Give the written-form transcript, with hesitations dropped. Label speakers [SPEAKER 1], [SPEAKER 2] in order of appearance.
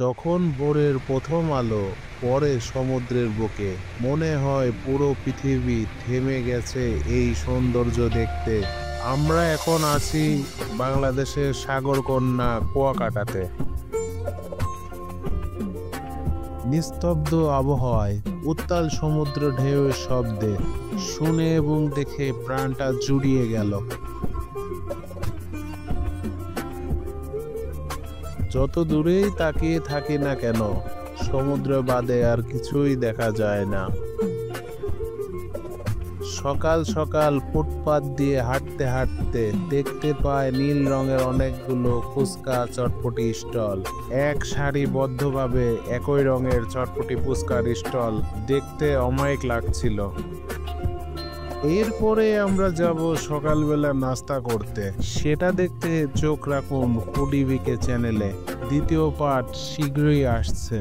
[SPEAKER 1] যখন ভোরের প্রথম আলো পড়ে সমুদ্রের বুকে, মনে হয় পুরো পৃথিবী থেমে গেছে এই সৌন্দর্য দেখতে। আমরা এখন আছি বাংলাদেশের সাগরকন্যা কুয়াকাটাতে। নিস্তব্ধ আবহাওয়ায়, উত্তাল সমুদ্র ঢেউয়ের শব্দে শুনে এবং দেখে প্রাণটা জুড়িয়ে গেল। যত দূরেই তাকিয়ে থাকি না কেন, সমুদ্র বাদে আর কিছুই দেখা যায় না। সকাল সকাল ফুটপাত দিয়ে হাঁটতে হাঁটতে দেখতে পায় নীল রঙের অনেকগুলো ফুচকা চটপটি স্টল। এক সারিবদ্ধভাবে একই রঙের চটপটি ফুচকার স্টল দেখতে অমায়িক লাগছিল। এরপরে আমরা যাব সকালবেলা নাস্তা করতে। সেটা দেখতে চোখ রাখুন ফুডিবিকে চ্যানেলে। দ্বিতীয় পার্ট শীঘ্রই আসছে।